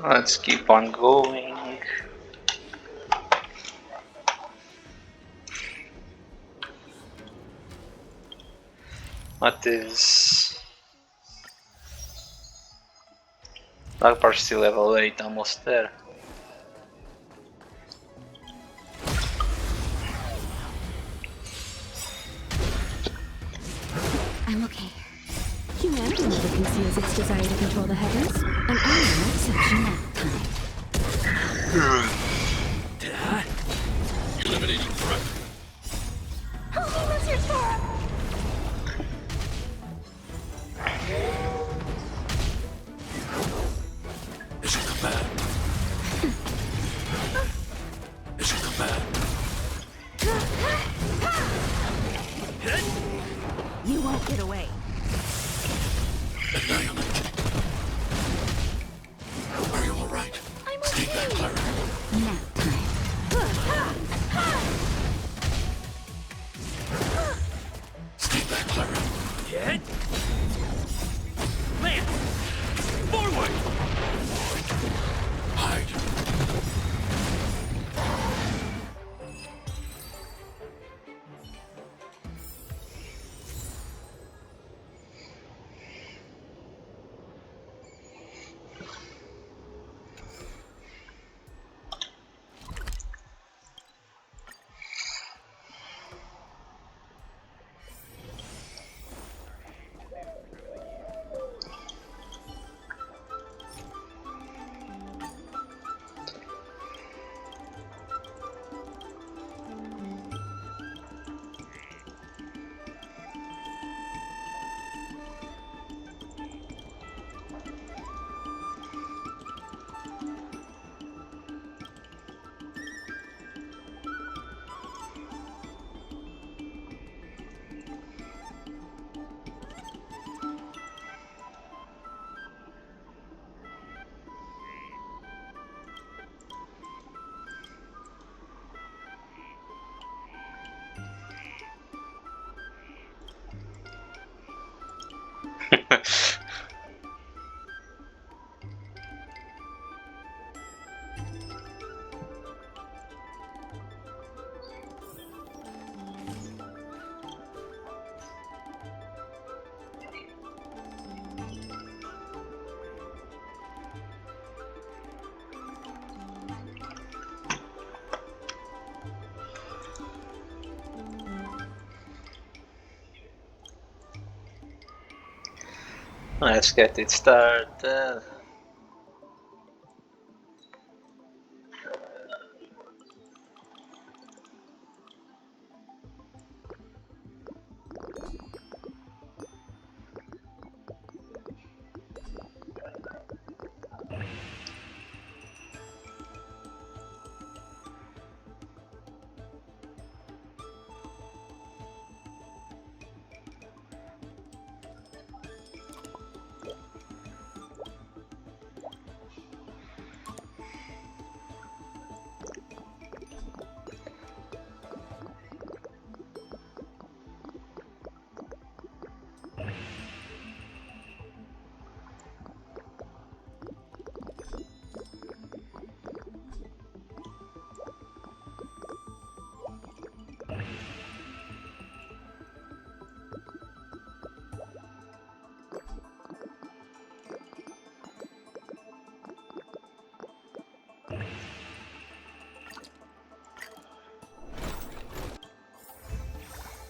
Let's keep on going. What is... That part's still level 8, almost there. I'm okay. Humanity never conceals its desire to control the heavens, and I am no exception that time. Eliminating threat. Help me, Monsieur Tora! Mission command. Mission command. You won't get away. Annihilate. Are you alright? I'm Stay back, Clara. Nap time. Stay back, Clara. Get! Lance! Forward! Hide. Let's get it started.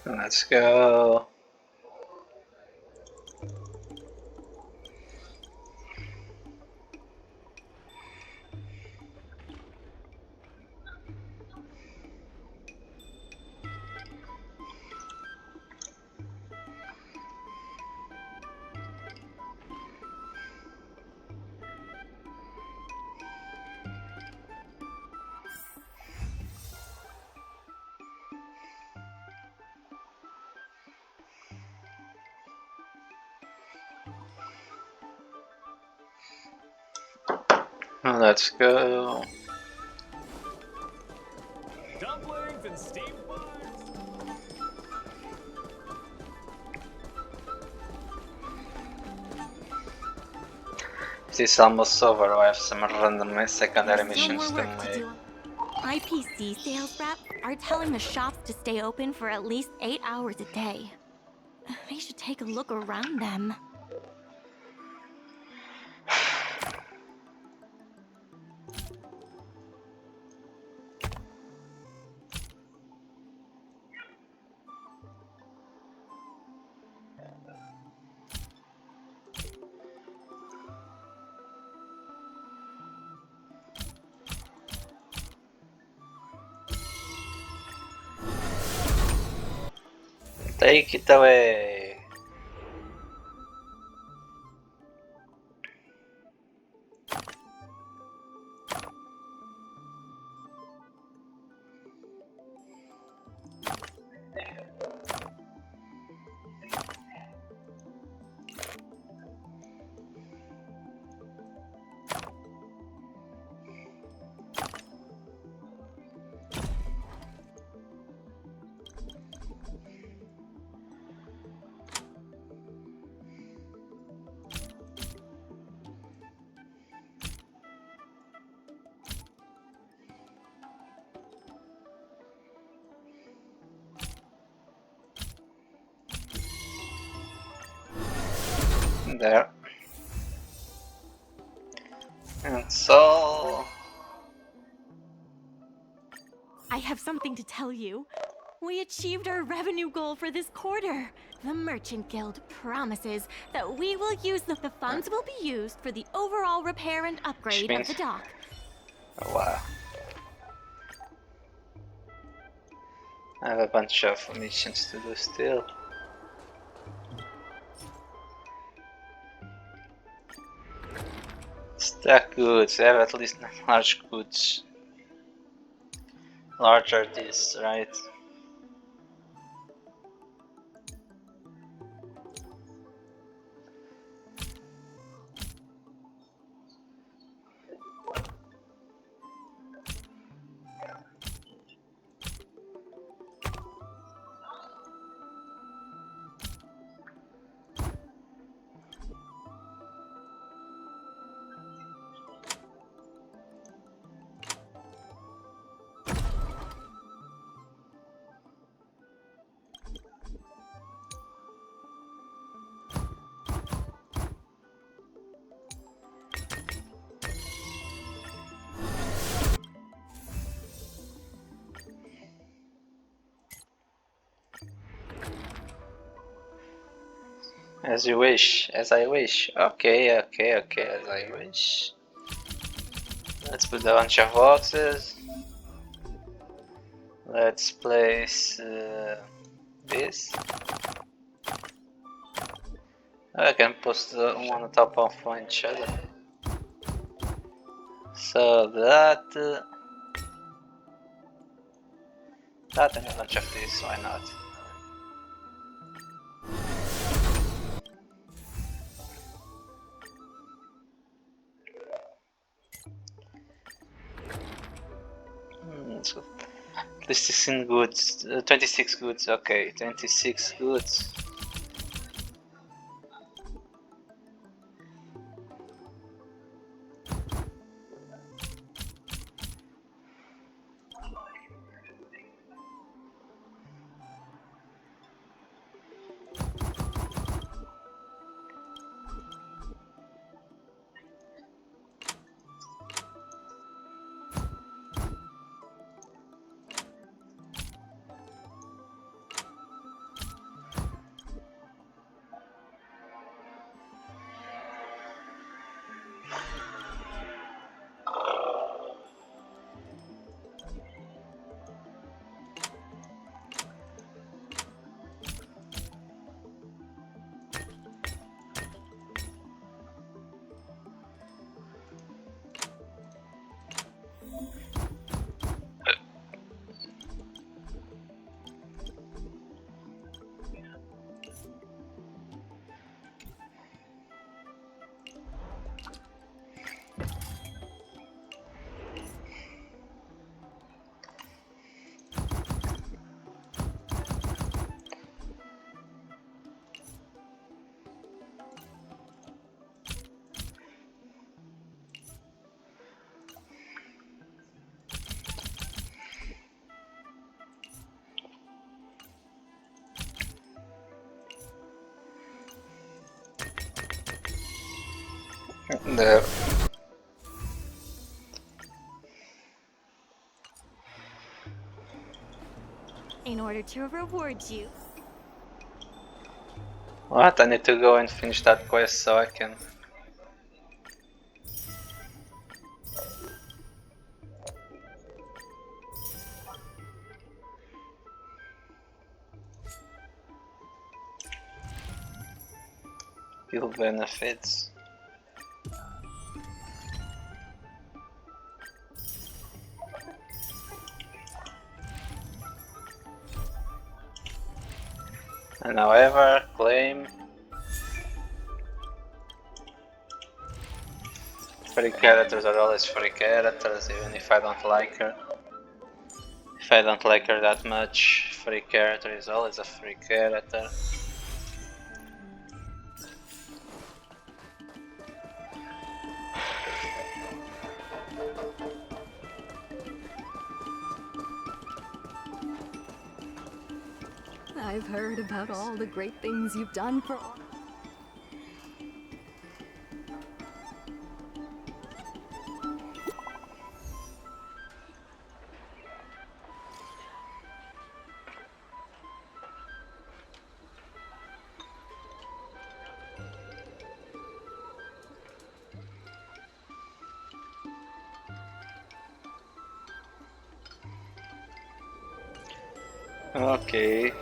Let's go. Let's go. Dumplings and steamed buns! quest is almost over. I have some random secondary There's still missions more to work to make. do. IPC sales rep are telling the shops to stay open for at least 8 hours a day. They should take a look around them. Take it away. There. And so... I have something to tell you. We achieved our revenue goal for this quarter. The Merchant Guild promises that we will use the funds will be used for the overall repair and upgrade of the dock. Oh, wow. I have a bunch of missions to do still. Stack goods, I have at least 9 large goods. Larger this, right? As you wish, as I wish. Okay, as I wish. Let's put a bunch of boxes. Let's place this. I can post one on top of each other. So that and a bunch of this, why not? So at least 16 goods, 26 goods, okay, 26 goods. No. In order to reward you. What? I need to go and finish that quest so I can. Feel benefits. And however, claim free characters are always free characters, even if I don't like her. If I don't like her that much, free character is always a free character. I've heard about all the great things you've done for all. Okay.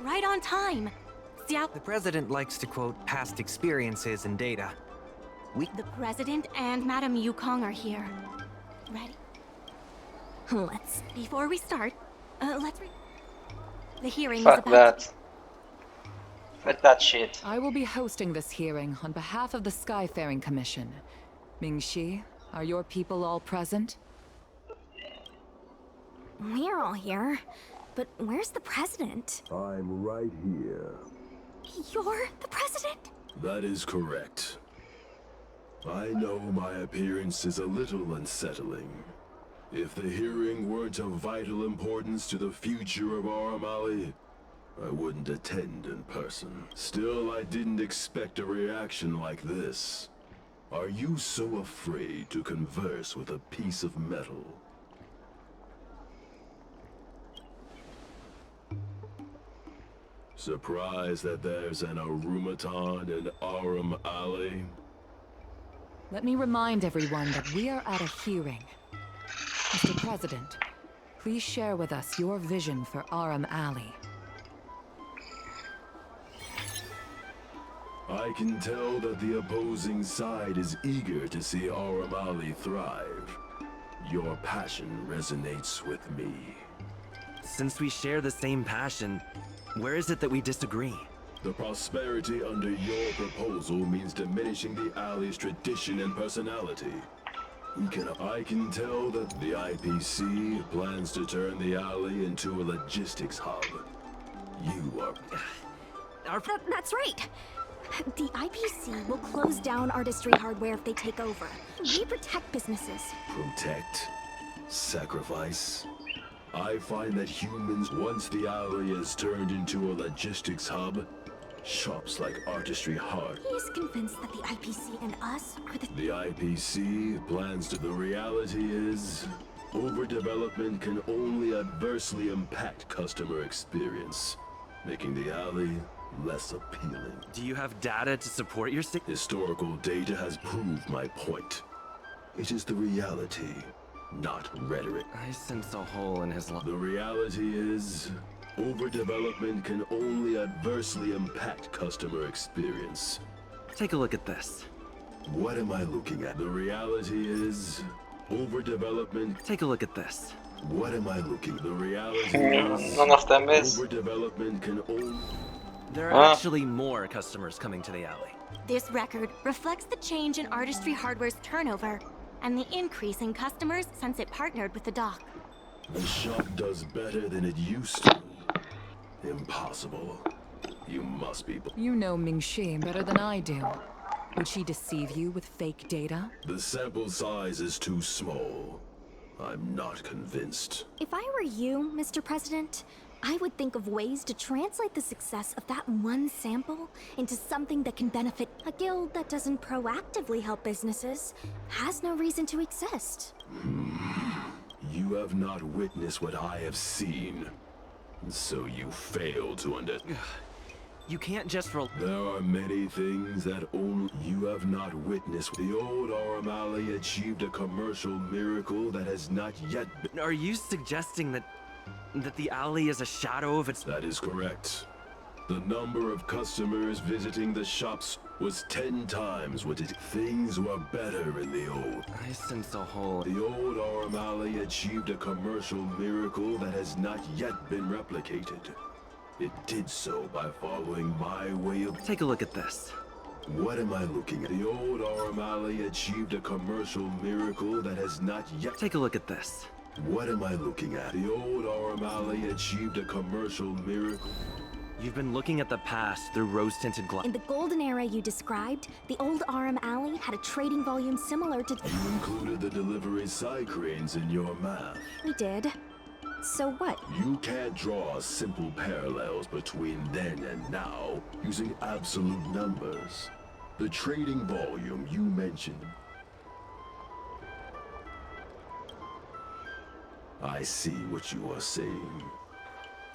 Right on time. Xiao, The president likes to quote past experiences and data. the president and Madame Yukong are here. Ready? Before we start, let's read. The hearing is Fuck about. that. Fuck that shit. I will be hosting this hearing on behalf of the Skyfaring Commission. Ming-Shi, are your people all present? We're all here, but where's the president? I'm right here. You're the president? That is correct. I know my appearance is a little unsettling. If the hearing weren't of vital importance to the future of Aramali, I wouldn't attend in person. Still, I didn't expect a reaction like this. Are you so afraid to converse with a piece of metal? Surprised that there's an Arumaton in Aram Alley? Let me remind everyone that we are at a hearing. Mr. President, please share with us your vision for Aram Alley. I can tell that the opposing side is eager to see Aram Alley thrive. Your passion resonates with me. Since we share the same passion, where is it that we disagree? The prosperity under your proposal means diminishing the alley's tradition and personality. I can tell that the IPC plans to turn the alley into a logistics hub. You are... That's right. The IPC will close down artistry hardware if they take over. We protect businesses. Protect? Sacrifice? I find that humans, once the alley is turned into a logistics hub, shops like Artistry Hard. He's convinced that the IPC and us are The IPC plans to... The reality is, overdevelopment can only adversely impact customer experience, making the alley less appealing. Do you have data to support your Historical data has proved my point. It is the reality, not rhetoric. I sense a hole in his The reality is, overdevelopment can only adversely impact customer experience. Take a look at this. What am I looking at? The reality is, overdevelopment... Take a look at this. What am I looking? The reality is... None of them is. Overdevelopment can only... There are actually more customers coming to the alley. This record reflects the change in Artistry Hardware's turnover and the increase in customers since it partnered with the dock. The shop does better than it used to. Impossible. You must be... You know Ming-Shi better than I do. Would she deceive you with fake data? The sample size is too small. I'm not convinced. If I were you, Mr. President, I would think of ways to translate the success of that one sample into something that can benefit a guild that doesn't proactively help businesses. Has no reason to exist. You have not witnessed what I have seen. So you fail to understand. You can't just roll. There are many things that only you have not witnessed. The old Aurum Alley achieved a commercial miracle that has not yet been. Are you suggesting that the alley is a shadow of its... That is correct. The number of customers visiting the shops was 10 times what it. Things were better in the old. I sense a hole. The old Aurum Alley achieved a commercial miracle that has not yet been replicated. It did so by following my way of... Take a look at this. What am I looking at? The old Aurum Alley achieved a commercial miracle that has not yet... Take a look at this. What am I looking at? The old Aurum Alley achieved a commercial miracle. You've been looking at the past through rose-tinted glass. In the golden era you described, the old Aurum Alley had a trading volume similar to... You included the delivery side cranes in your math. We did. So what? You can't draw simple parallels between then and now using absolute numbers. The trading volume you mentioned. I see what you are saying.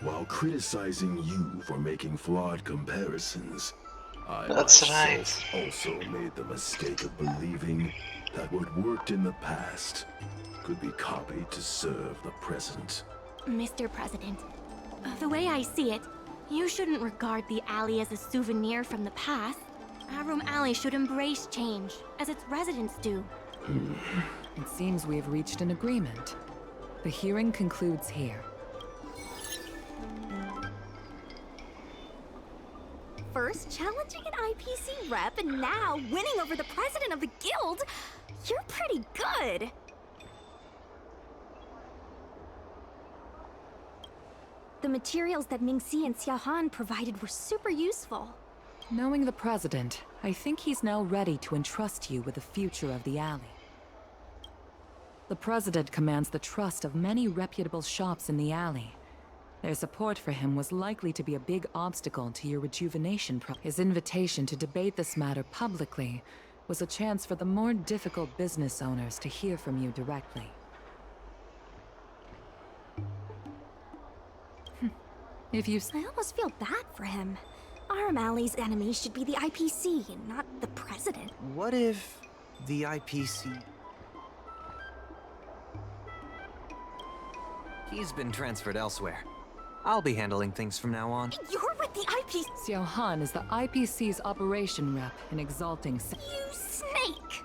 While criticizing you for making flawed comparisons, I myself also made the mistake of believing that what worked in the past could be copied to serve the present. Mr. President, the way I see it, you shouldn't regard the alley as a souvenir from the past. Aurum Alley should embrace change, as its residents do. It seems we have reached an agreement. The hearing concludes here. First challenging an IPC rep and now winning over the president of the guild? You're pretty good. The materials that Mingxi and Xiaohan provided were super useful. Knowing the president, I think he's now ready to entrust you with the future of the alley. The president commands the trust of many reputable shops in the alley. Their support for him was likely to be a big obstacle to your rejuvenation process. His invitation to debate this matter publicly was a chance for the more difficult business owners to hear from you directly. If you... I almost feel bad for him. Aurum Alley's enemy should be the IPC, not the president. What if the IPC... He's been transferred elsewhere. I'll be handling things from now on. You're with the IPC... Xiaohan is the IPC's operation rep in Exalting... You snake!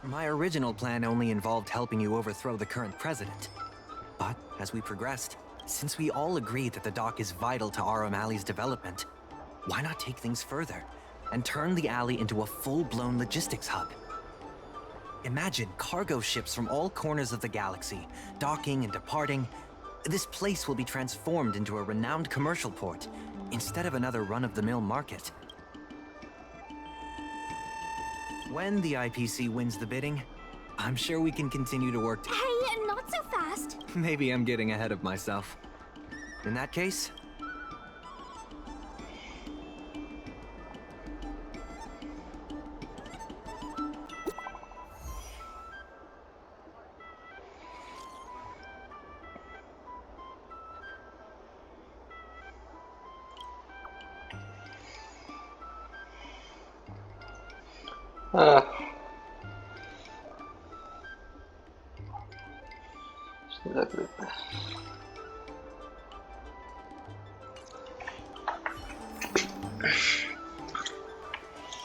My original plan only involved helping you overthrow the current president. But as we progressed, since we all agree that the dock is vital to Aurum Alley's development, why not take things further and turn the alley into a full-blown logistics hub? Imagine cargo ships from all corners of the galaxy, docking and departing. This place will be transformed into a renowned commercial port, instead of another run-of-the-mill market. When the IPC wins the bidding, I'm sure we can continue to work. Hey, not so fast. Maybe I'm getting ahead of myself. In that case...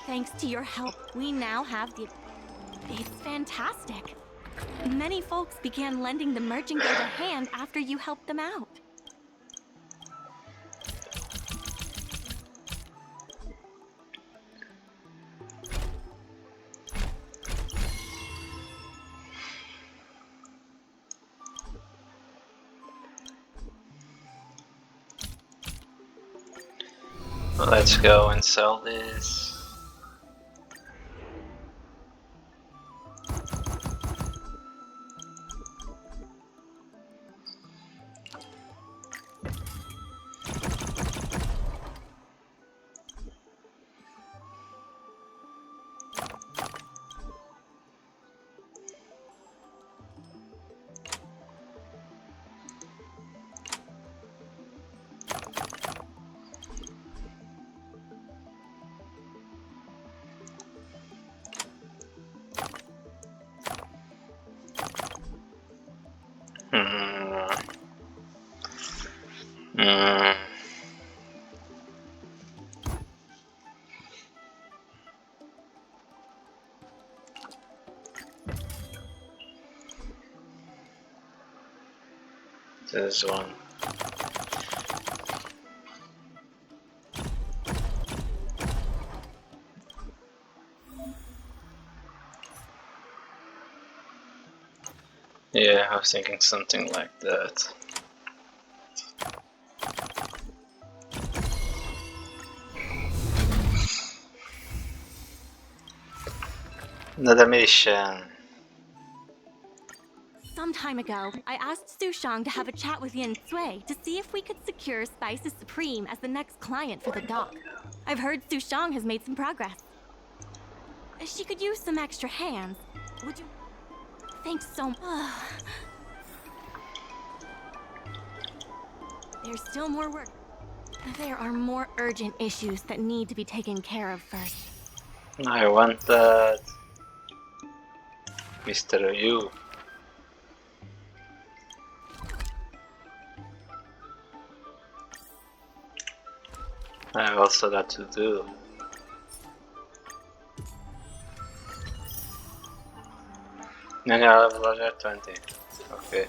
Thanks to your help, we now have the... It's fantastic. Many folks began lending the Merchant Guild a hand after you helped them out. Let's go and sell this. This one. Yeah, I was thinking something like that. Another mission. Some time ago, I asked Su Shang to have a chat with Yin Sui to see if we could secure Spices Supreme as the next client for the dock. I've heard Su Shang has made some progress. She could use some extra hands. Would you? Thanks so much. There's still more work. There are more urgent issues that need to be taken care of first. I want that. Mr. Yu. I have also that to do. And I have level 20. Okay.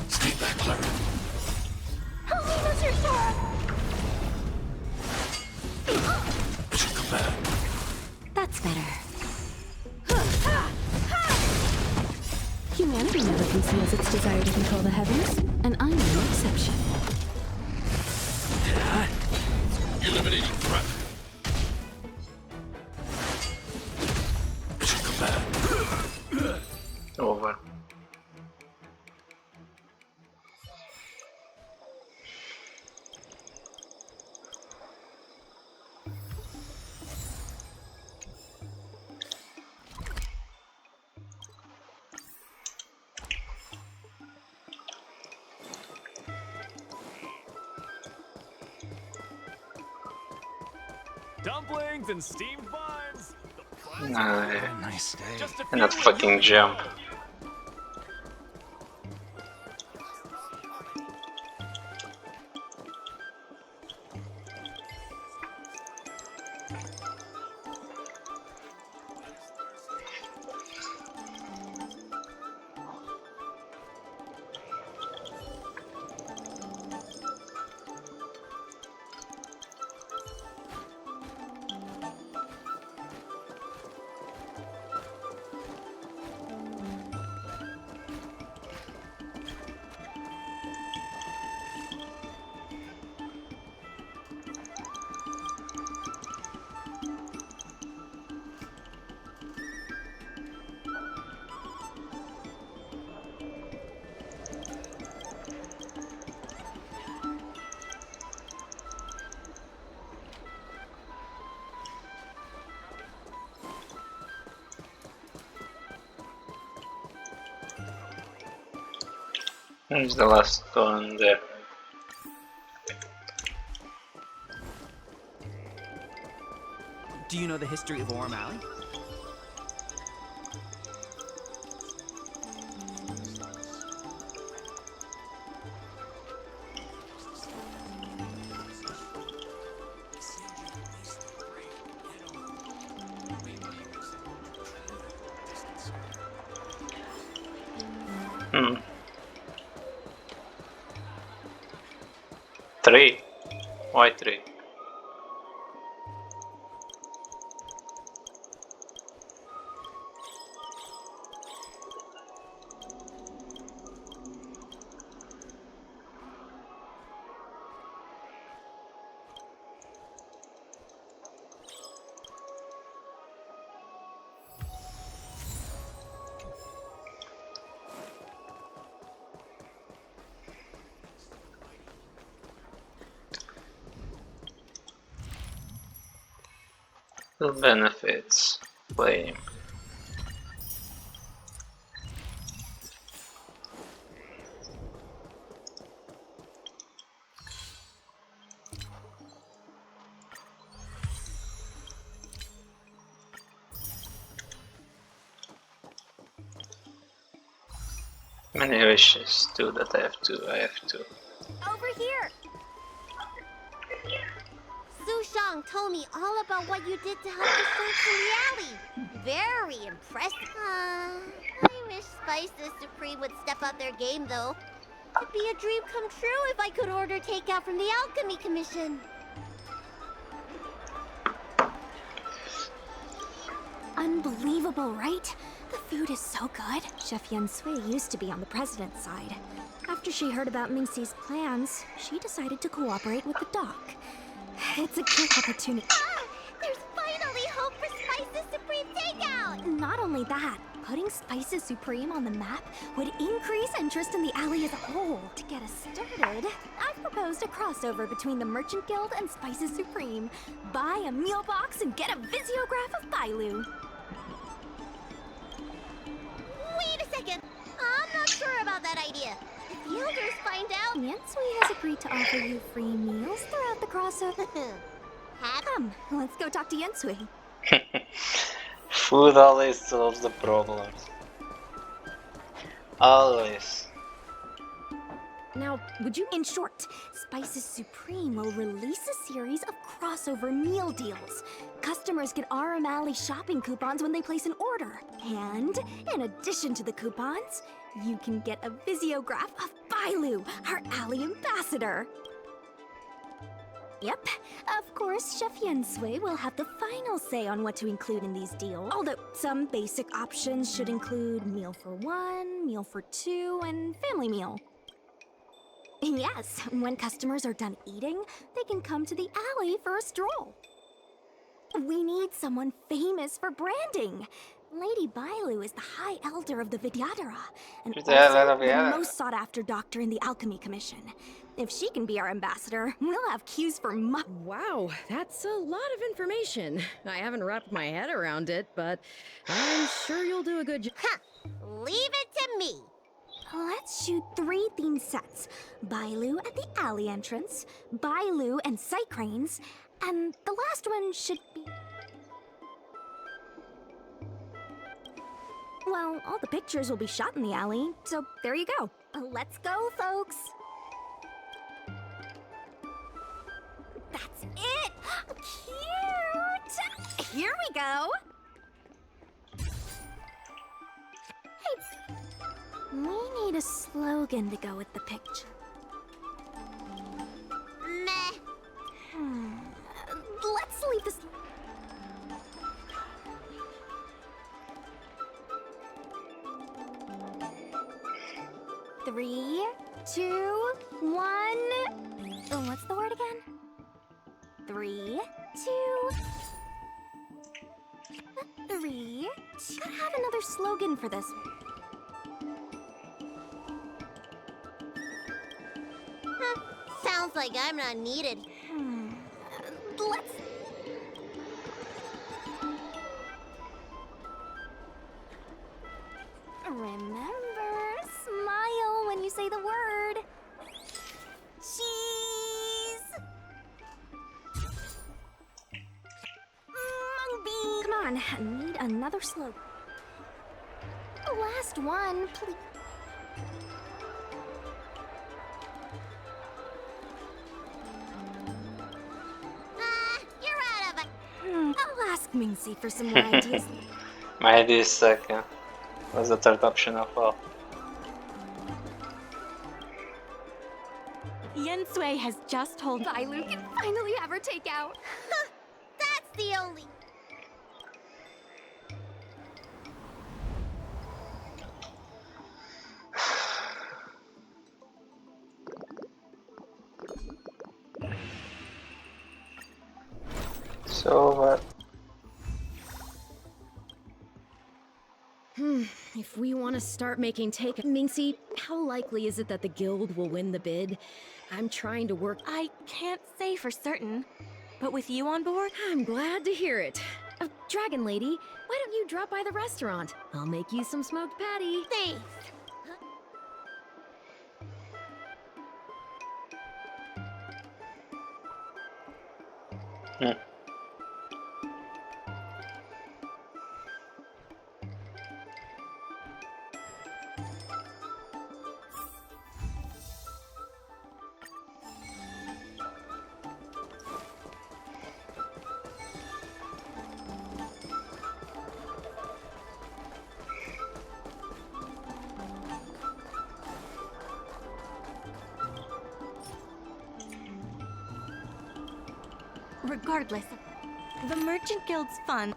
Stay back, Clara. Mission command. That's better. Humanity never conceals its desire to control the heavens, and I'm no exception. Eliminating threat. Mission command. Over. Dumplings and steamed buns. Nice day. Just a And that few fucking and jump. There's the last one there. Do you know the history of Orm Alley? Hmm. 3. Why 3? The benefits. Claim. Many wishes too that I have to. Over here! Su Shang told me all about what you did to help the folks in the alley. Very impressive. I wish Spices Supreme would step up their game, though. It'd be a dream come true if I could order takeout from the Alchemy Commission. Unbelievable, right? The food is so good. Chef Yen Sui used to be on the president's side. After she heard about Mingxi's plans, she decided to cooperate with the doc. It's a good opportunity. Ah! There's finally hope for Spices Supreme takeout! Not only that, putting Spices Supreme on the map would increase interest in the alley as a whole. To get us started, I've proposed a crossover between the Merchant Guild and Spices Supreme. Buy a meal box and get a visiograph of Bailu. Wait a second! I'm not sure about that idea. If the elders find out... Yen Sui has agreed to offer you free meals throughout the crossover. Come, let's go talk to Yen Sui. Food always solves the problems. Always. Now, would you... In short, Spices Supreme will release a series of crossover meal deals. Customers get RM Alley shopping coupons when they place an order. And, in addition to the coupons, you can get a visiograph of Bailu, our alley ambassador. Yep, of course, Chef Yen Sui will have the final say on what to include in these deals. Although some basic options should include meal for one, meal for two, and family meal. Yes, when customers are done eating, they can come to the alley for a stroll. We need someone famous for branding. Lady Bailu is the High Elder of the Vidyadhara, and also the most sought-after doctor in the Alchemy Commission. If she can be our ambassador, we'll have cues for Wow, that's a lot of information. I haven't wrapped my head around it, but I'm sure you'll do a good job. Huh! Leave it to me! Let's shoot 3 theme sets. Bailu at the alley entrance, Bailu and sight cranes, and the last one should be... Well, all the pictures will be shot in the alley, so there you go. Let's go, folks! That's it! Cute! Here we go! Hey, we need a slogan to go with the picture. Meh. Let's leave this... Three, two, one... What's the word again? 3, 2... 3... Gotta have another slogan for this. Sounds like I'm not needed. Let's... Remember, smile when you say the word. Cheese! Mung bean! Come on, I need another slogan. Last one, please. You're out of it. I'll ask Mingxi for some more ideas. My idea is second. Was the third option of all. Yen Sui has just told Bailu can finally have her takeout. That's the only... So what? If we want to start making Mingxi, how likely is it that the guild will win the bid? I'm trying to work... I can't say for certain, but with you on board... I'm glad to hear it. Dragon Lady, why don't you drop by the restaurant? I'll make you some smoked patty. Thanks. Regardless, the Merchant Guild's fun.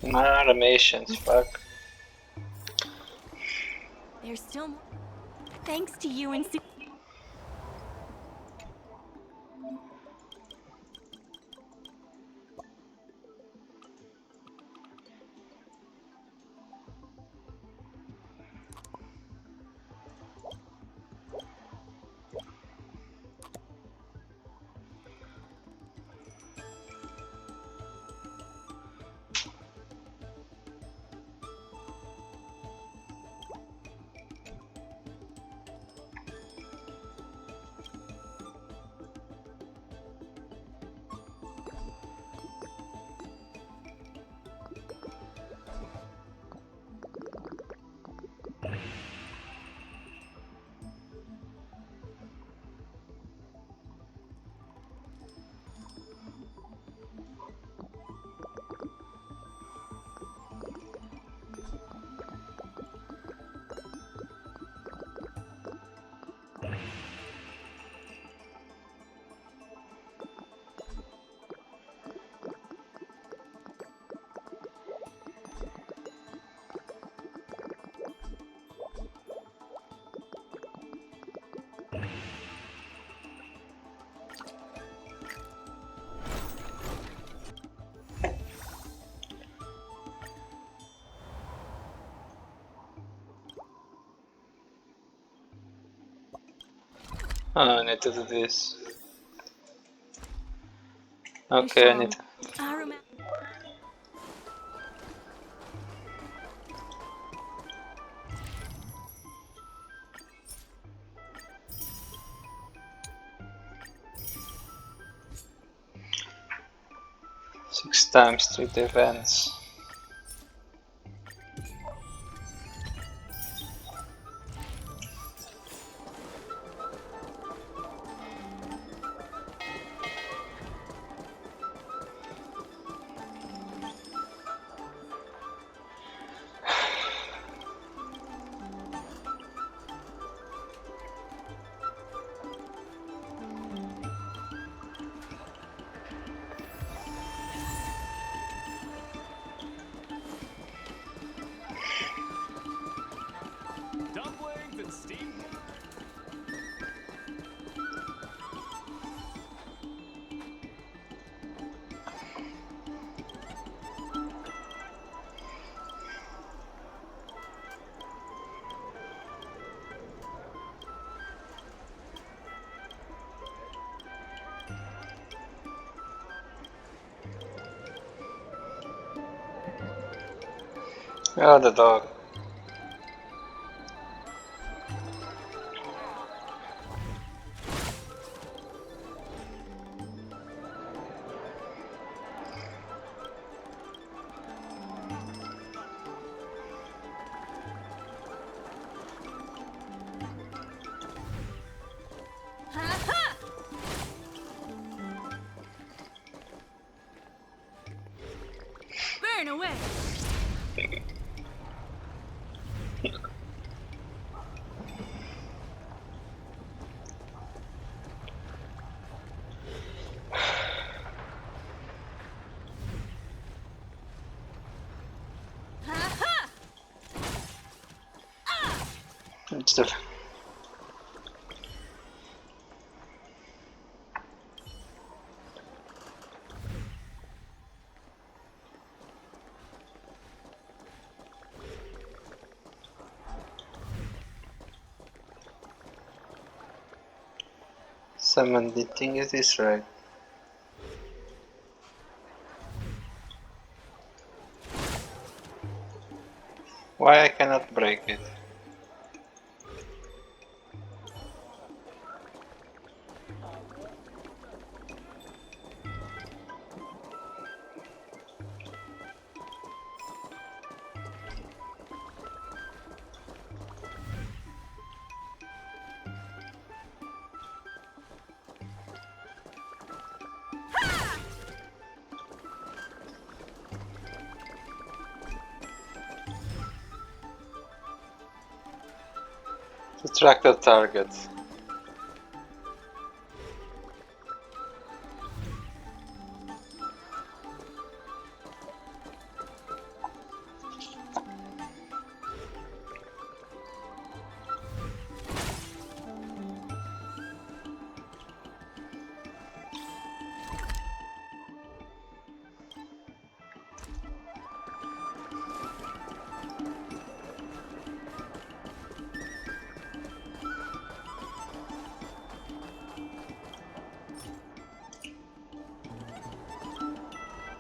My animations, fuck. There's still more. Thanks to you and Su. Oh, I need to do this. Okay, I need to. Six times street events. Dumplings and steamed. Oh, the dog. Burn away. It's the Summon the thing is this right? Why I cannot break it? To track the target.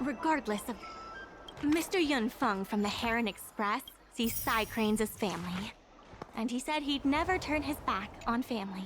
Regardless of... Mr. Yun Feng from the Heron Express sees Psy Cranes as family. And he said he'd never turn his back on family.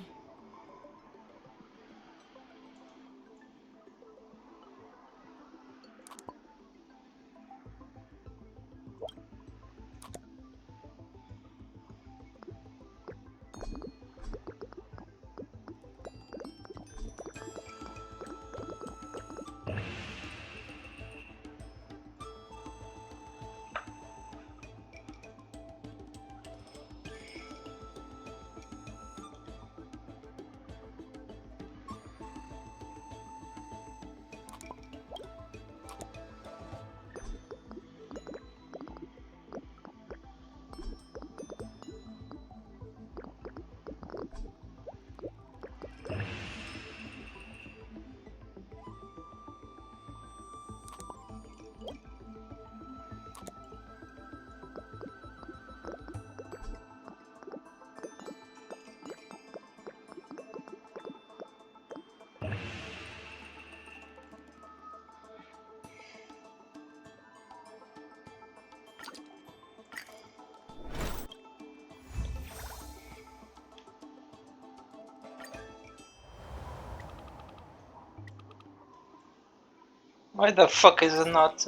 Why the fuck is it not...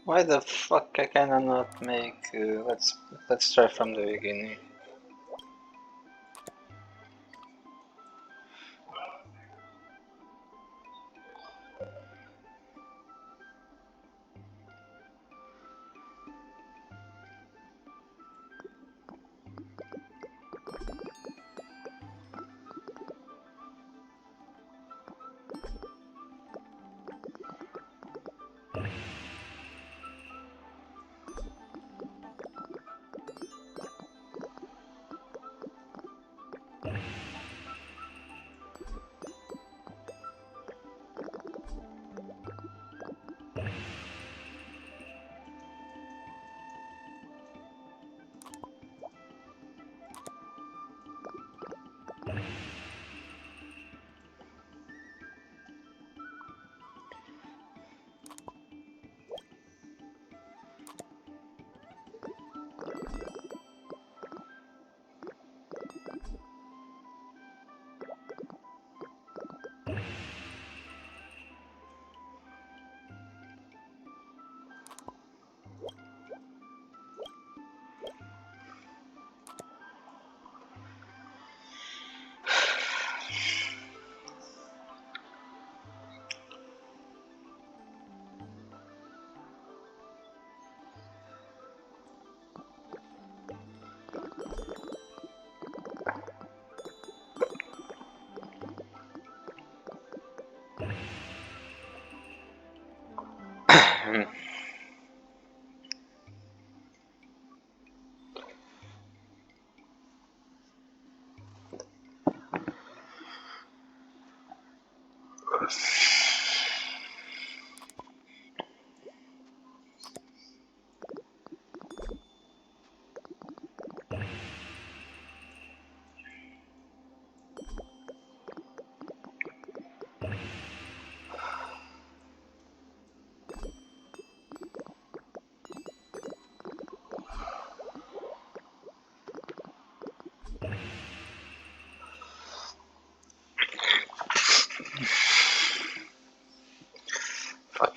Why the fuck I cannot make... let's try from the beginning.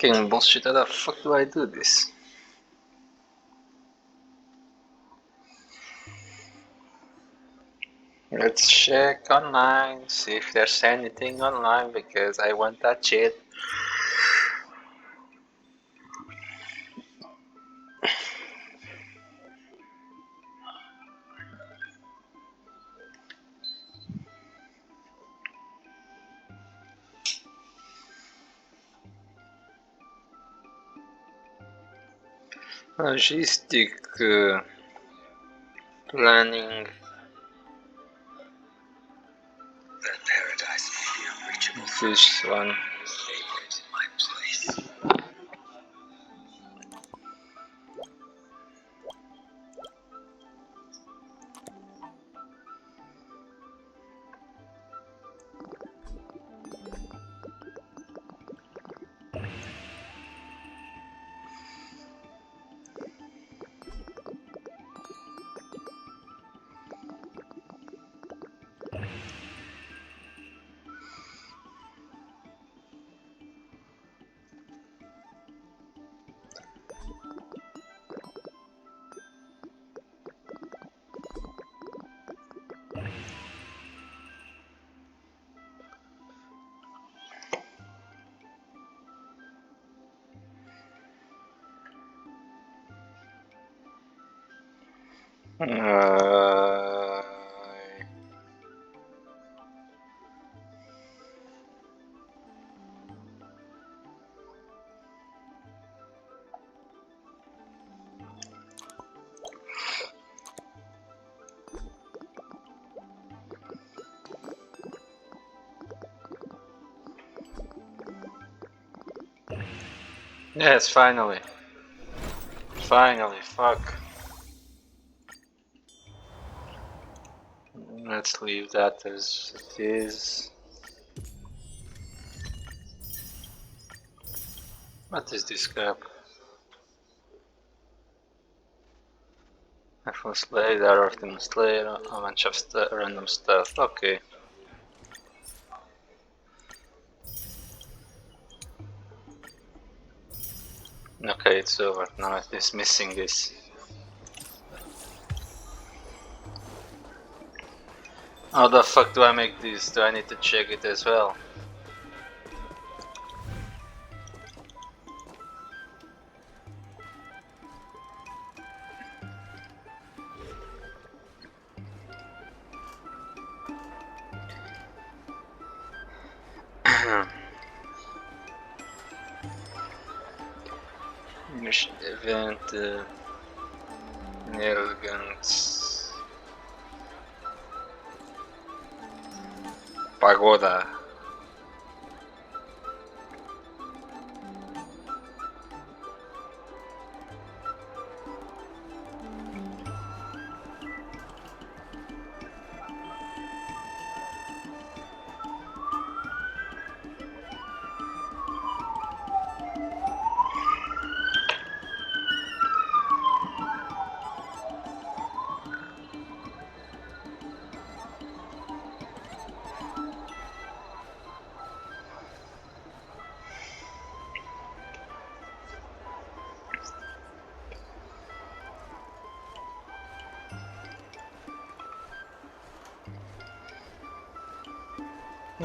fucking bullshit. How the fuck do I do this? Let's check online, see if there's anything online because I want that shit. Logistic planning. That paradise may be unreachable. This one. Favorite in my place. Yes, finally. Finally, fuck. Let's leave that as it is. What is this crap? iPhone Slay, there Optimus Slayer, a bunch of random stuff. Okay. Okay, it's over. Now I'm dismissing this. How the fuck do I make this? Do I need to check it as well? Mission event, Nailguns, Pagoda.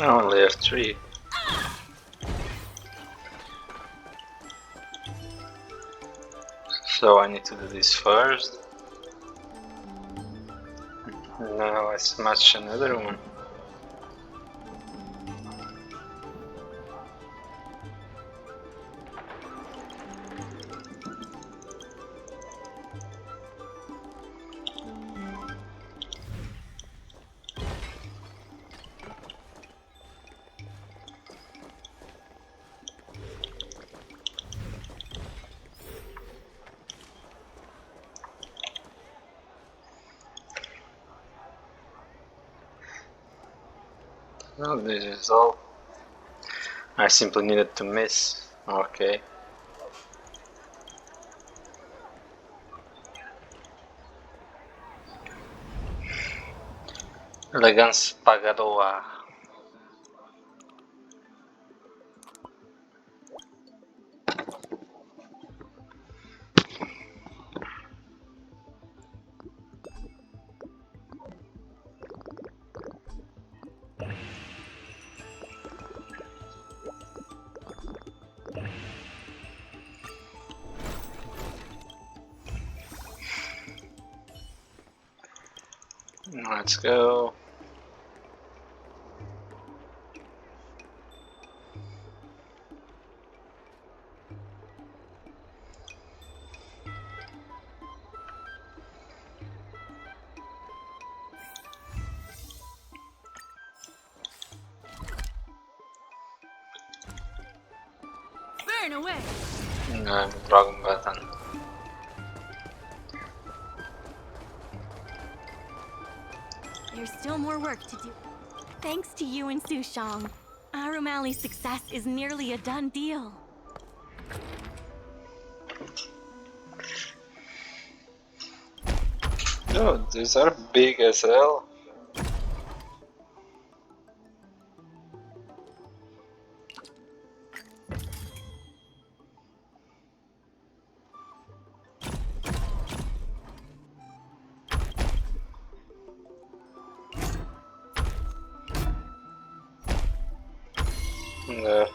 Oh, layer 3. So I need to do this first. Now let's match another one. No, this is all. I simply needed to miss. Okay. Elegance Pagadoa. Let's go. Burn away! No, wrong button. There's still more work to do. Thanks to you and Sushong, Arumali's success is nearly a done deal. Dude, these are big as hell. No.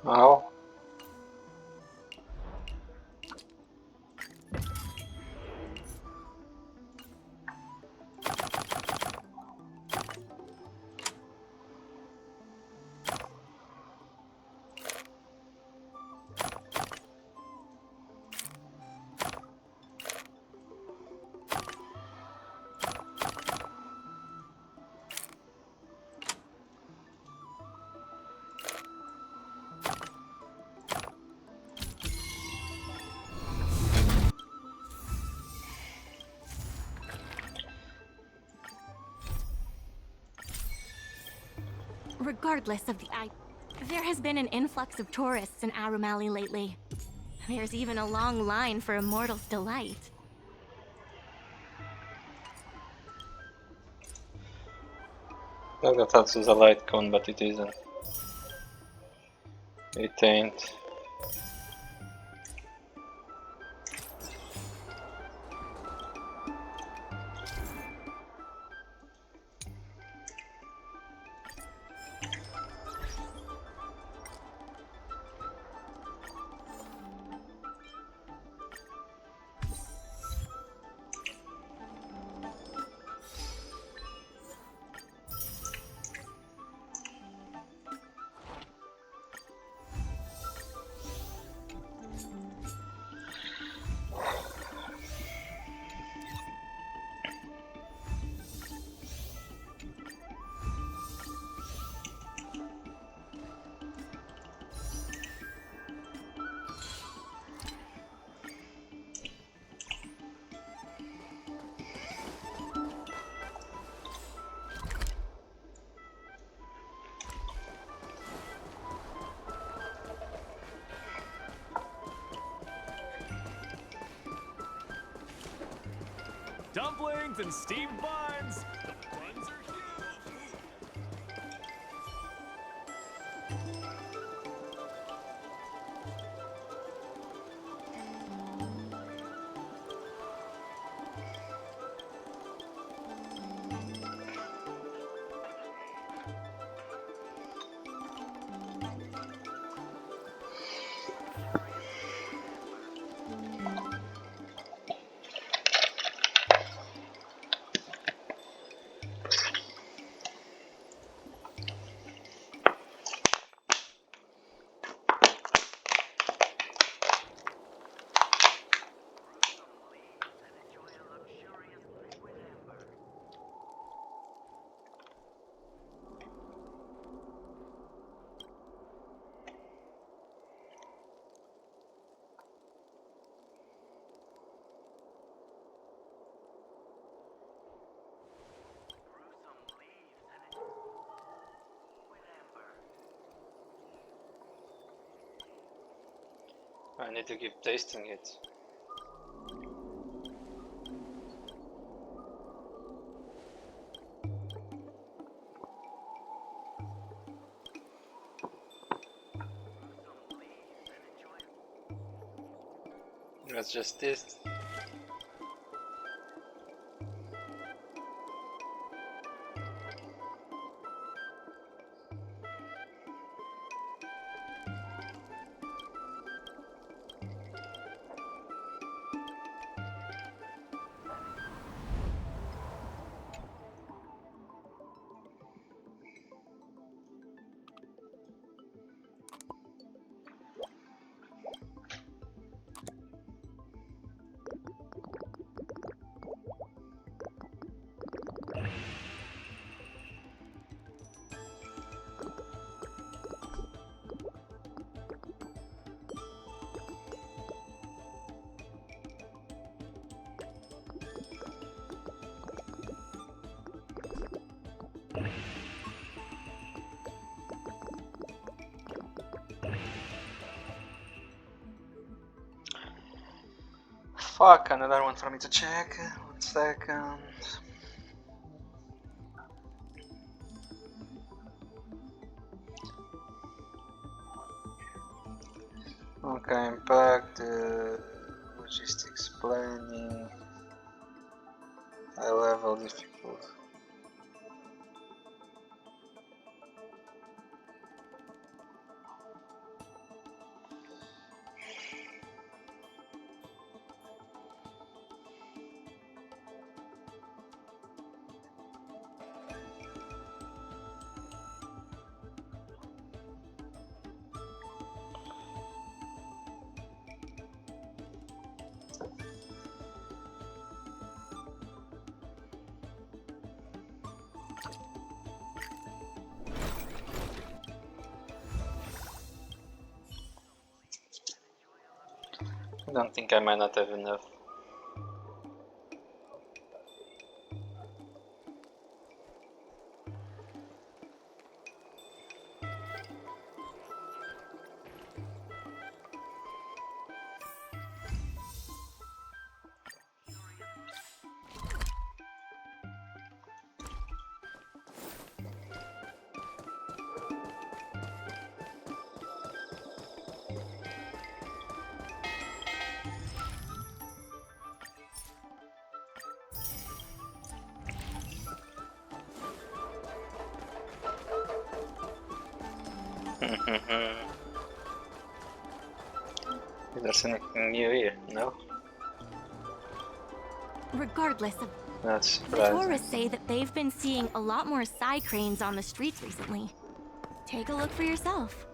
Oh. Regardless of there has been an influx of tourists in Arumali lately. There's even a long line for Immortal's Delight. I thought that was a light cone, but it isn't. It ain't. Dumplings and steamed buns. The buns are huge. I need to keep tasting it. That's just this. Fuck, another one for me to check. 1 second. Okay, impact, logistics planning, high level difficult. I don't think I might not have enough. There's anything new here? No? Regardless of... That's The surprising. tourists say that they've been seeing a lot more side cranes on the streets recently. Take a look for yourself.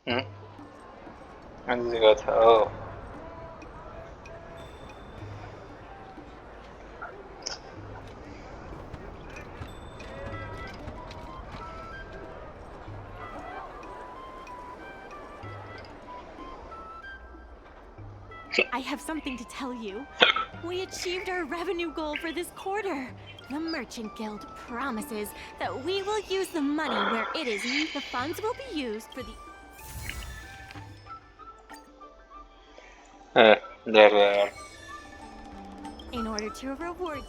Hmm? When did you go to? Oh. I have something to tell you. We achieved our revenue goal for this quarter. The Merchant Guild promises that we will use the money where it is. The funds will be used for the... There they are. in order to reward...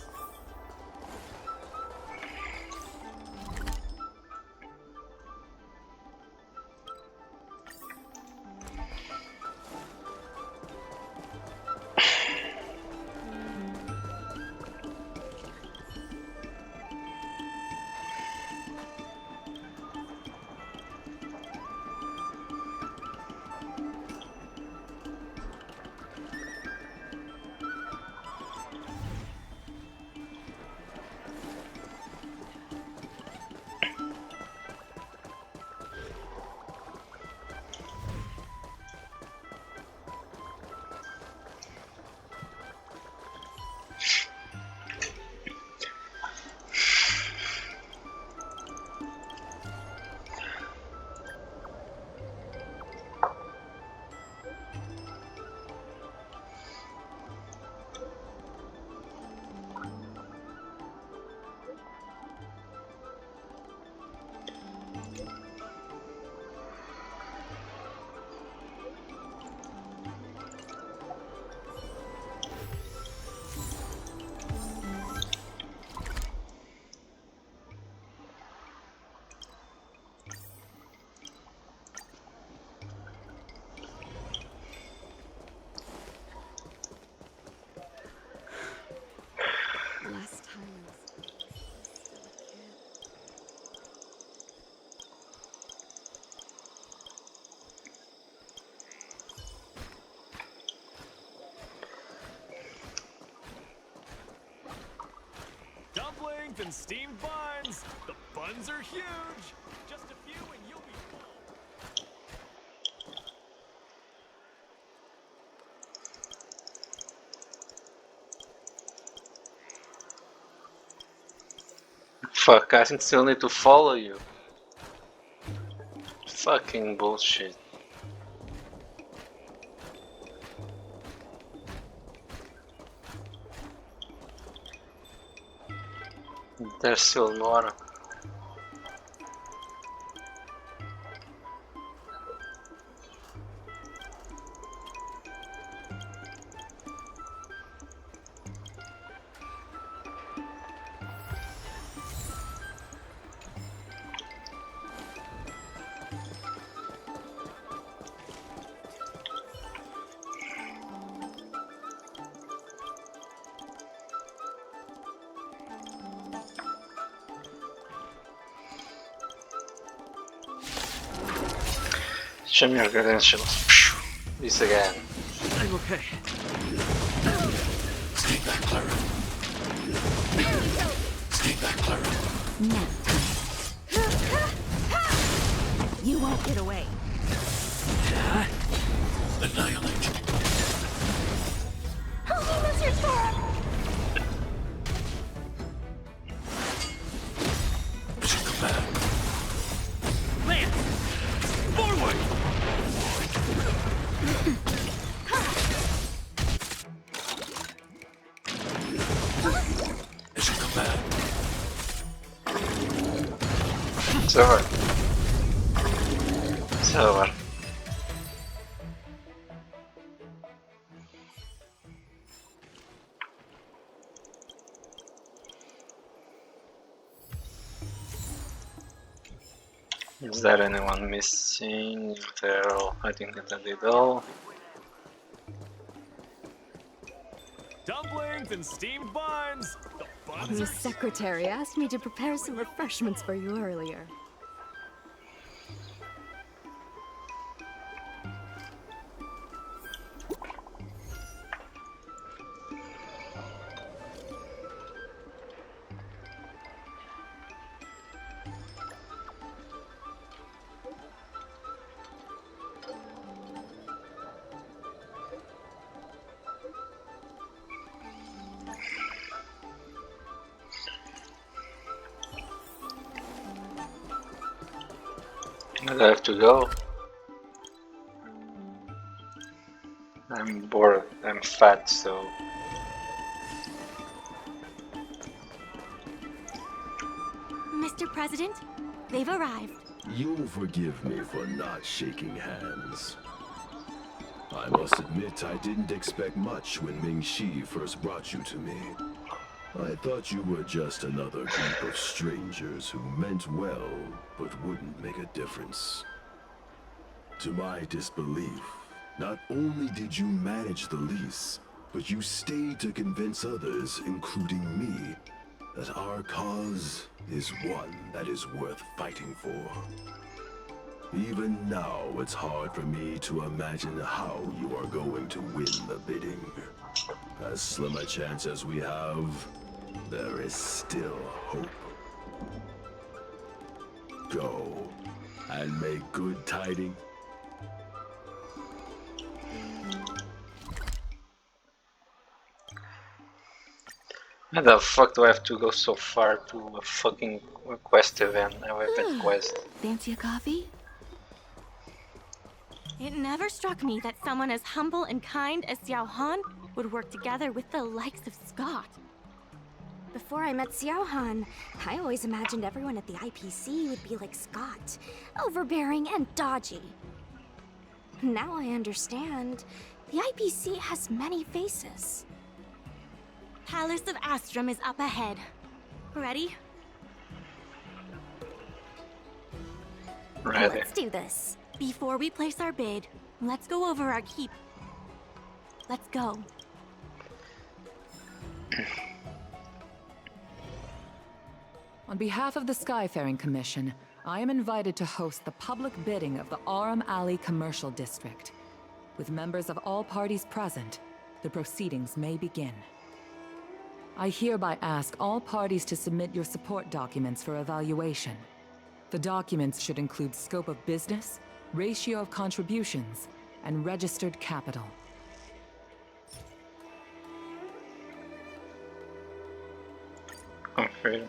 Last time I was still a kid. Dumplings and steamed buns. The buns are huge. Just a few and you'll be full. Fuck, I still need to follow you. Fucking bullshit. There's still more. Show me your credentials. This again. I'm okay. Stay back, Clara. Stay back, Clara. You won't get away. Annihilate. Help me, Mr. Thor! Mission command. Lance! Forward! Mission command. It's over. It's over. Is there anyone missing? I think that I did all. Dumplings and steamed buns. The buns The are secretary asked me to prepare some refreshments for you earlier. I have to go. I'm bored. I'm fat, so. Mr. President, they've arrived. You'll forgive me for not shaking hands. I must admit I didn't expect much when Ming-Chi first brought you to me. I thought you were just another group of strangers who meant well, but wouldn't make a difference. To my disbelief, not only did you manage the lease, but you stayed to convince others, including me, that our cause is one that is worth fighting for. Even now, it's hard for me to imagine how you are going to win the bidding. As slim a chance as we have, there is still hope. Go, and make good tidings. Why the fuck do I have to go so far to a fucking quest event, a weapon quest? Fancy a coffee? It never struck me that someone as humble and kind as Xiao Han would work together with the likes of Scott. Before I met Xiao Han, I always imagined everyone at the IPC would be like Scott, overbearing and dodgy. Now I understand. The IPC has many faces. Palace of Astrum is up ahead. Ready? Ready. Let's do this. Before we place our bid, let's go over our keep. Let's go. On behalf of the Skyfaring Commission, I am invited to host the public bidding of the Aram Alley Commercial District. With members of all parties present, the proceedings may begin. I hereby ask all parties to submit your support documents for evaluation. The documents should include scope of business, ratio of contributions, and registered capital. Okay.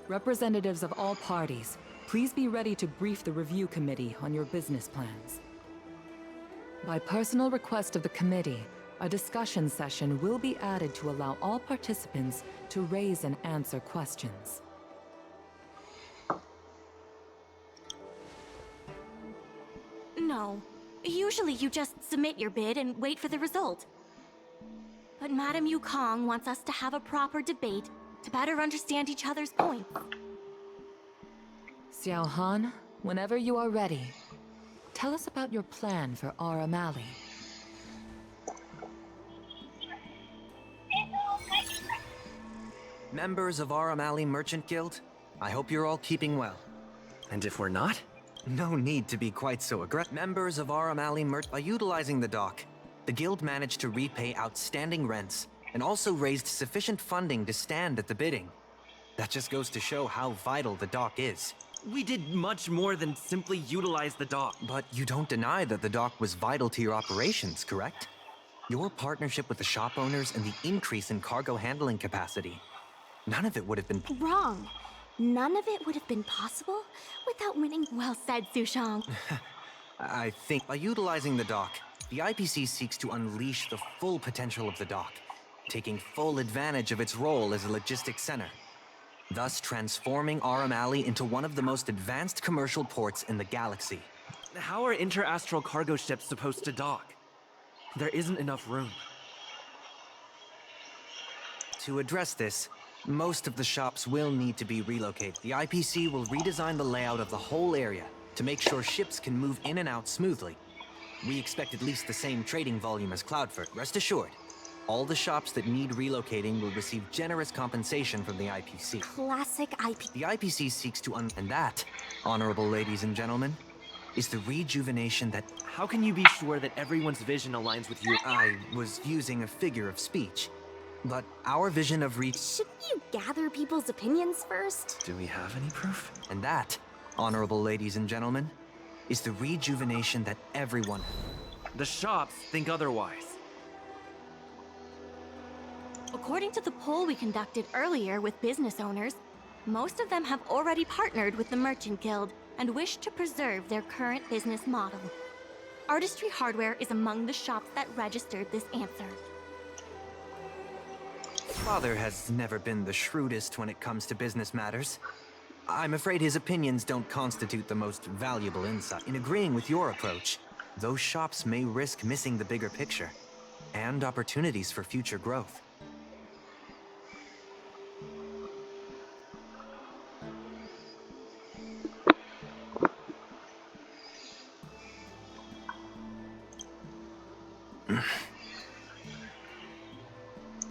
Representatives of all parties, please be ready to brief the review committee on your business plans. By personal request of the committee, a discussion session will be added to allow all participants to raise and answer questions. No. Usually you just submit your bid and wait for the result. But Madame Yukong wants us to have a proper debate to better understand each other's points. Xiao Han, whenever you are ready, tell us about your plan for Aram Alley. Members of Aram Alley Merchant Guild, I hope you're all keeping well. And if we're not? No need to be quite so aggressive. Members of Aram Alley by utilizing the dock, the guild managed to repay outstanding rents and also raised sufficient funding to stand at the bidding. That just goes to show how vital the dock is. We did much more than simply utilize the dock. But you don't deny that the dock was vital to your operations, correct? Your partnership with the shop owners and the increase in cargo handling capacity. None of it would have been... Wrong. None of it would have been possible without winning. Well said, Sushang. I think by utilizing the dock, the IPC seeks to unleash the full potential of the dock, taking full advantage of its role as a logistics center, thus transforming Aram Alley into one of the most advanced commercial ports in the galaxy. How are interastral cargo ships supposed to dock? There isn't enough room. To address this, most of the shops will need to be relocated. The IPC will redesign the layout of the whole area to make sure ships can move in and out smoothly. We expect at least the same trading volume as Cloudford. Rest assured, all the shops that need relocating will receive generous compensation from the IPC. Classic IP. The IPC seeks to and that, honorable ladies and gentlemen, is the rejuvenation that... How can you be sure that everyone's vision aligns with yours? I was using a figure of speech. But our vision of Shouldn't you gather people's opinions first? Do we have any proof? And that, honorable ladies and gentlemen, is the rejuvenation that everyone... The shops think otherwise. According to the poll we conducted earlier with business owners, most of them have already partnered with the Merchant Guild and wish to preserve their current business model. Artistry Hardware is among the shops that registered this answer. Father has never been the shrewdest when it comes to business matters. I'm afraid his opinions don't constitute the most valuable insight. In agreeing with your approach, those shops may risk missing the bigger picture and opportunities for future growth.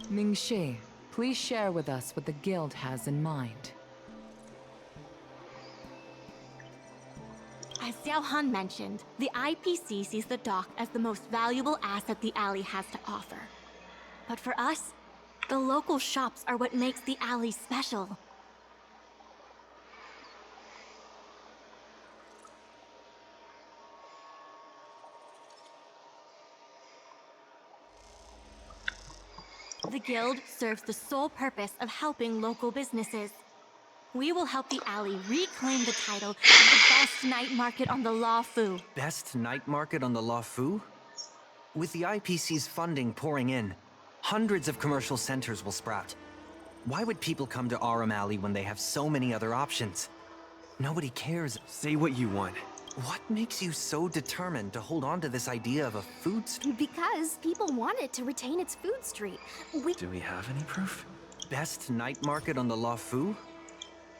Ming-Shi, please share with us what the Guild has in mind. As Xiao Han mentioned, the IPC sees the dock as the most valuable asset the alley has to offer. But for us, the local shops are what makes the alley special. The Guild serves the sole purpose of helping local businesses. We will help the alley reclaim the title of the best night market on the Waifu. Best night market on the Waifu? With the IPC's funding pouring in, hundreds of commercial centers will sprout. Why would people come to Aram Alley when they have so many other options? Nobody cares. Say what you want. What makes you so determined to hold on to this idea of a food street? Because people want it to retain its food street. Do we have any proof? Best night market on the Waifu?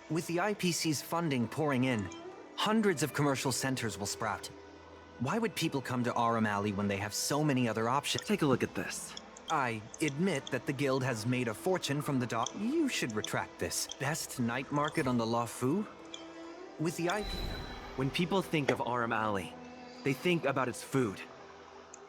With the IPC's funding pouring in, hundreds of commercial centers will sprout. Why would people come to Aram Alley when they have so many other options? Take a look at this. I admit that the Guild has made a fortune from the dock. You should retract this. Best night market on the Waifu? With the IP... When people think of Aram Alley, they think about its food.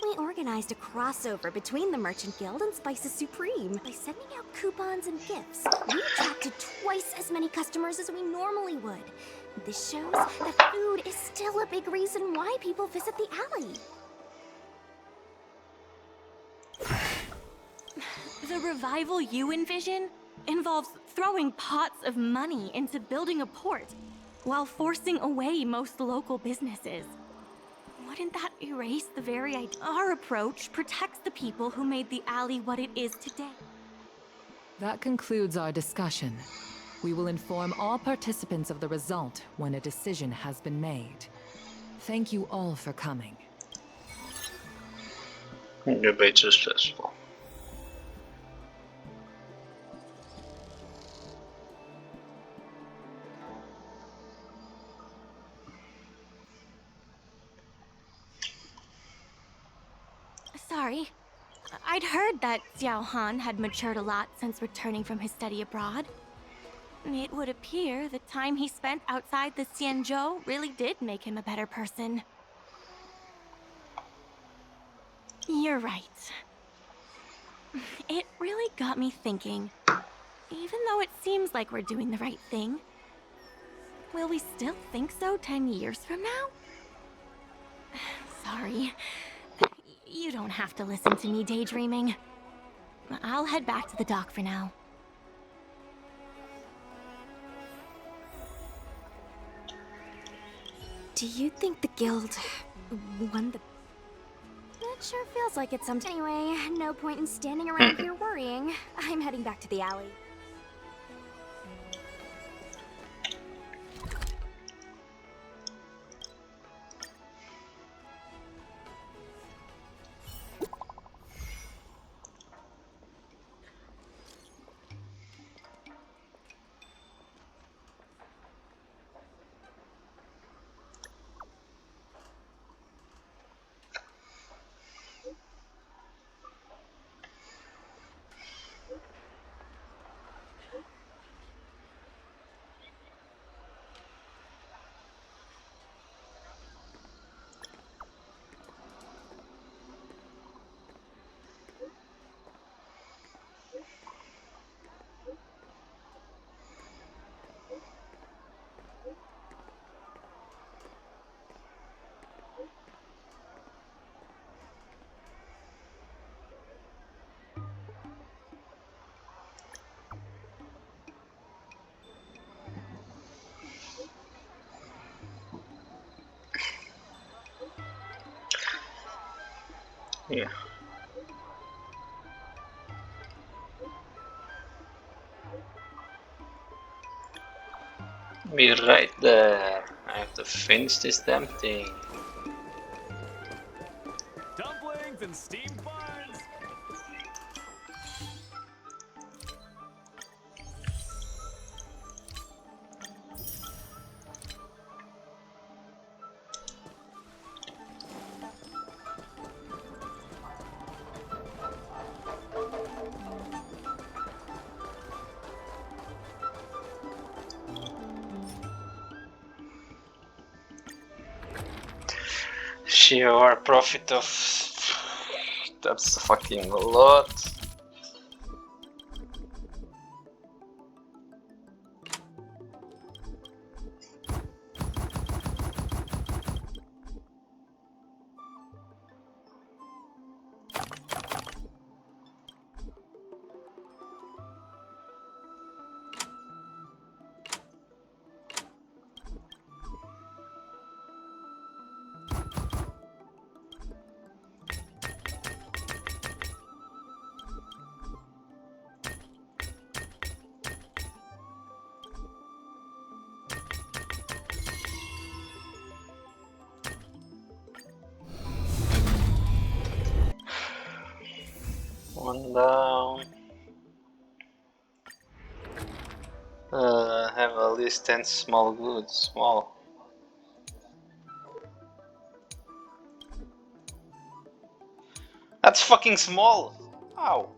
We organized a crossover between the Merchant Guild and Spices Supreme. By sending out coupons and gifts, we attracted twice as many customers as we normally would. This shows that food is still a big reason why people visit the alley. The revival you envision involves throwing pots of money into building a port, while forcing away most local businesses. Wouldn't that erase the very idea? Our approach protects the people who made the alley what it is today. That concludes our discussion. We will inform all participants of the result when a decision has been made. Thank you all for coming. Debate successful. Sorry. I'd heard that Xiao Han had matured a lot since returning from his study abroad. It would appear the time he spent outside the Xianzhou really did make him a better person. You're right. It really got me thinking. Even though it seems like we're doing the right thing, will we still think so 10 years from now? Sorry. You don't have to listen to me daydreaming. I'll head back to the dock for now. Do you think the Guild won the... It sure feels like it's some... Anyway, no point in standing around here worrying. I'm heading back to the alley. Yeah. Be right there. I have to finish this damn thing. Dumplings and steamed buns. Sheer profit of... That's fucking a lot. One down. Have at least 10 small goods. Small. That's fucking small! Ow!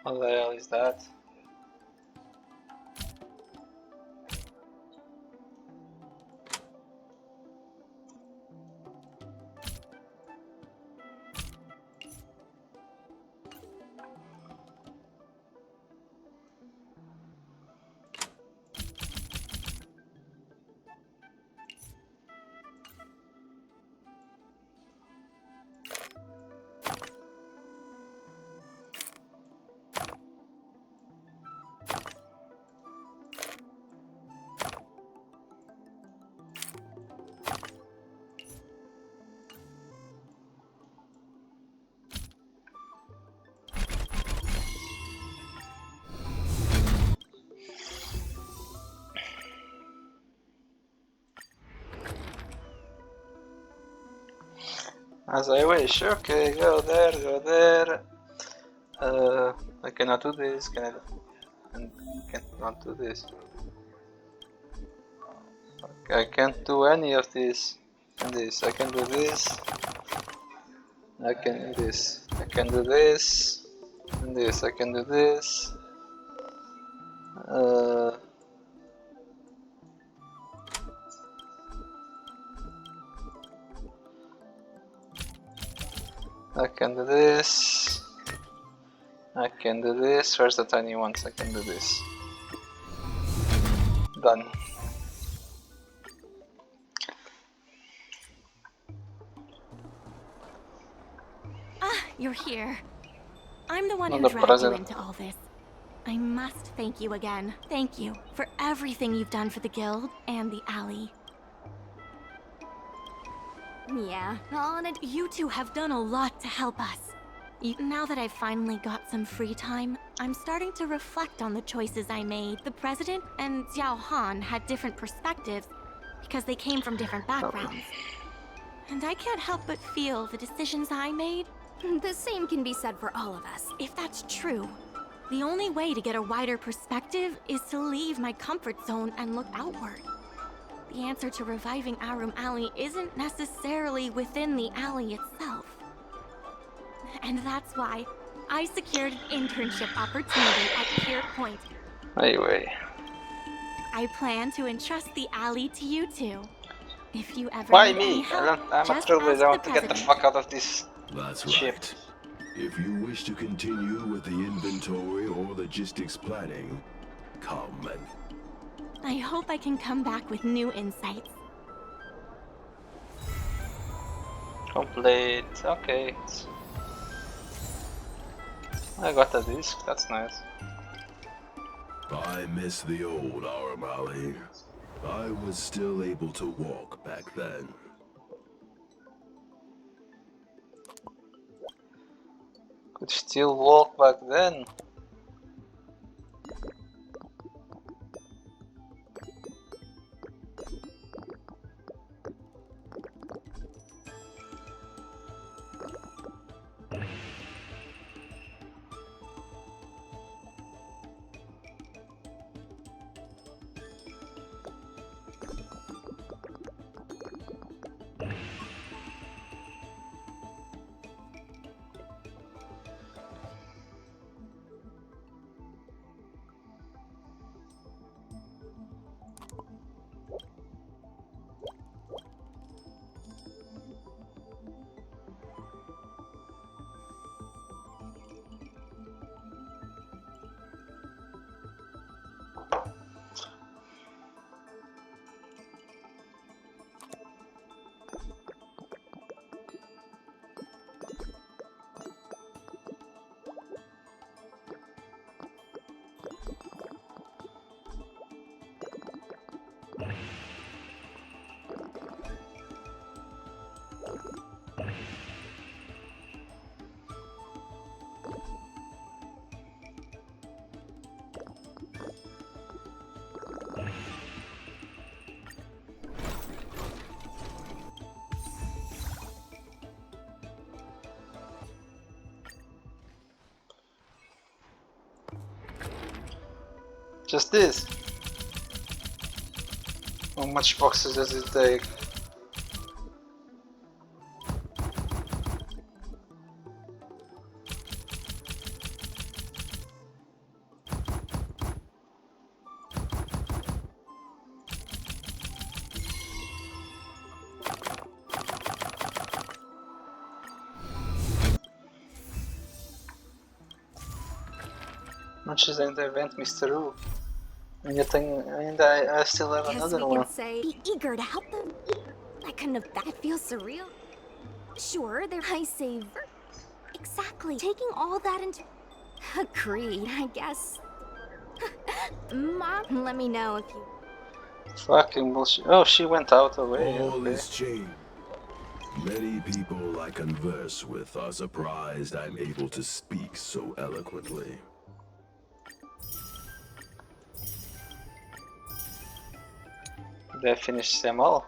What the hell is that? As I wish. Okay, go there, go there. I cannot do this. Can I? Cannot do this. I can't do any of this. And this. I can do this. I can do this. I can do this. And this. I can do this. I can do this. I can do this. Where's the tiny ones? I can do this. Done. Ah, you're here. I'm the one who The dragged president. you into all this. I must thank you again. Thank you for everything you've done for the guild and the alley. Yeah, on it. You two have done a lot to help us. Now that I've finally got some free time, I'm starting to reflect on the choices I made. The president and Xiao Han had different perspectives because they came from different backgrounds. And I can't help but feel the decisions I made The same can be said for all of us. If that's true, the only way to get a wider perspective is to leave my comfort zone and look outward. The answer to reviving Arum Alley isn't necessarily within the alley itself. And that's why I secured an internship opportunity at Pier Point. Anyway. I plan to entrust the alley to you two. If you ever Why need any me? help, I'm a just trailblazer. ask I want the to get the president. fuck out of this That's ship. right. If you wish to continue with the inventory or logistics planning, come and... I hope I can come back with new insights. Complete. Okay. I got a disc. That's nice. I miss the old Arum Alley. I was still able to walk back then. Could still walk back then. Just this. How much boxes does it take? Much is in the event, Mr. Wu. And yet I still have Guess another we one. can say be eager to help them. I couldn't have that feels surreal. Sure, they're I save. Exactly. Taking all that into agreed, I guess. Mom, let me know if you Fucking bullshit. Oh, she went out away. All Okay. is changed. Many people I converse with are surprised I'm able to speak so eloquently. They finished them all.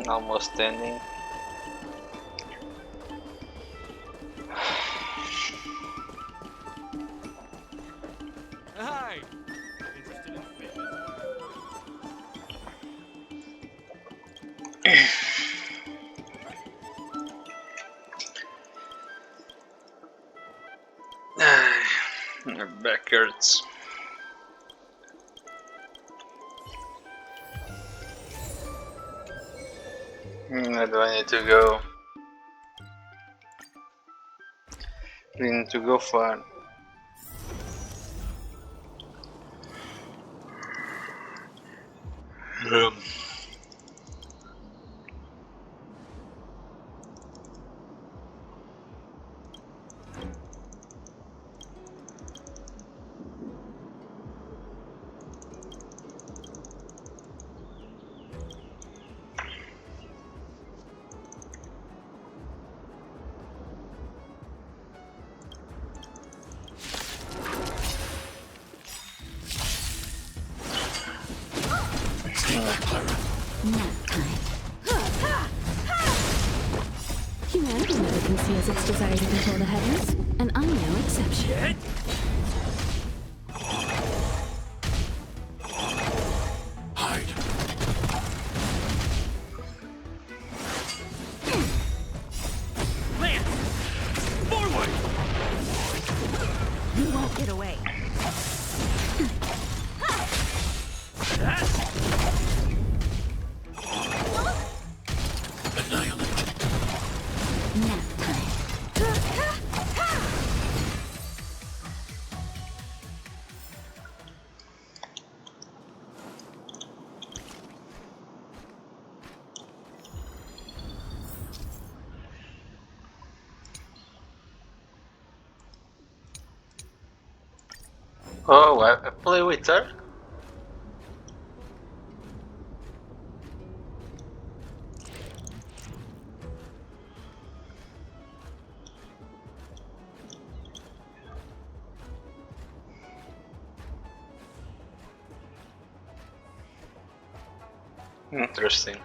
Almost ending. Hi! Interested in fitness? My back hurts. Where do I need to go? We need to go far. take back Clara. Nap time. Humanity never conceals its desire to control the heavens, and I'm no exception. Hide. Lance! Forward! You won't get away. Annihilate. Nap time. Oh, I play with her? Interesting.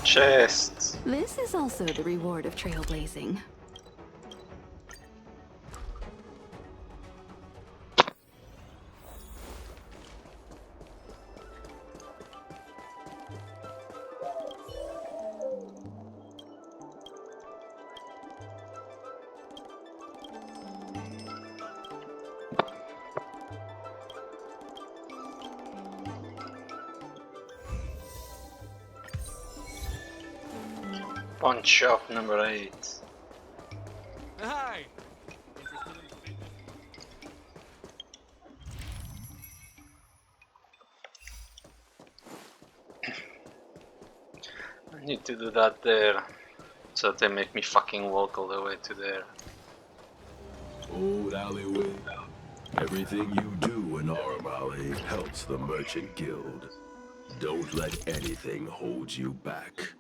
Chests. This is also the reward of trailblazing. Pawn shop number 8. Hi! I need to do that there. So they make me fucking walk all the way to there. Old alleyway. Everything you do in Armali helps the Merchant Guild. Don't let anything hold you back.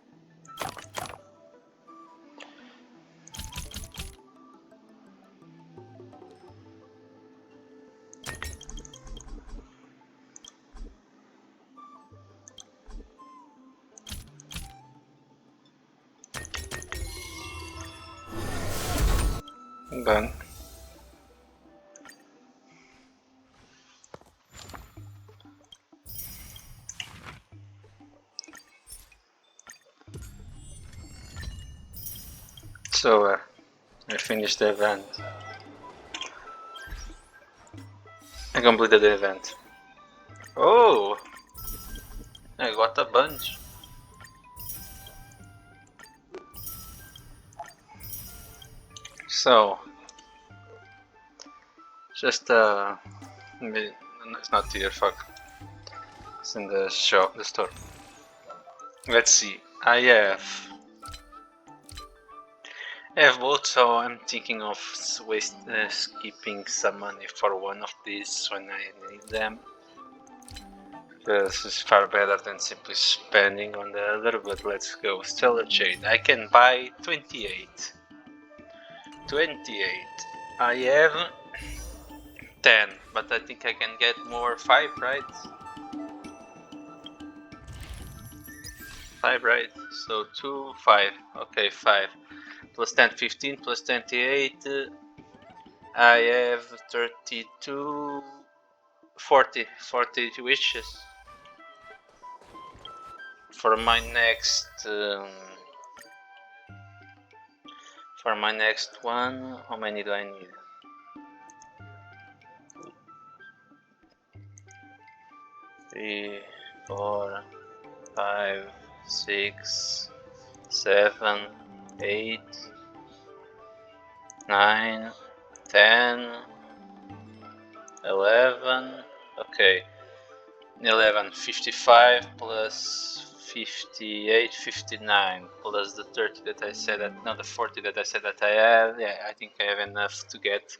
Done. So I finished the event. I completed the event. Oh! I got a bunch. So just it's not here, fuck. It's in the shop, the store. Let's see. I have both, so I'm thinking of skipping some money for one of these when I need them. This is far better than simply spending on the other, but let's go. Stellar Jade. I can buy 28. 28. I have 10, but I think I can get more. 5, right? 5, right? So 2, 5. Okay, 5. Plus 10, 15, plus 28. I have 32, 40 wishes. For my next one, how many do I need? 3, 4, 5, 6, 7, 8, 9, 10, 11. Okay, 11, 55 plus 58, 59 plus the 30 that I said that, no, the 40 that I said that I had. Yeah, I think I have enough to get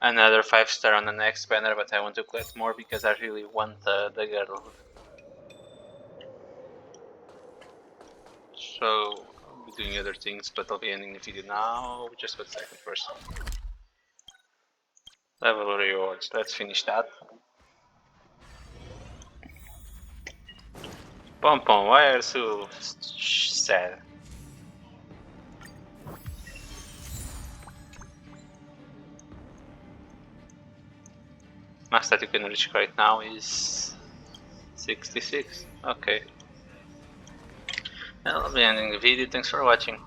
another 5-star on the next banner, but I want to collect more because I really want the girl. So I'll be doing other things, but I'll be ending the video now. Just 1 second first. Level rewards, let's finish that. Pom Pom, why are you so sad? Max that you can reach right now is 66. Okay. I'll be ending the video. Thanks for watching.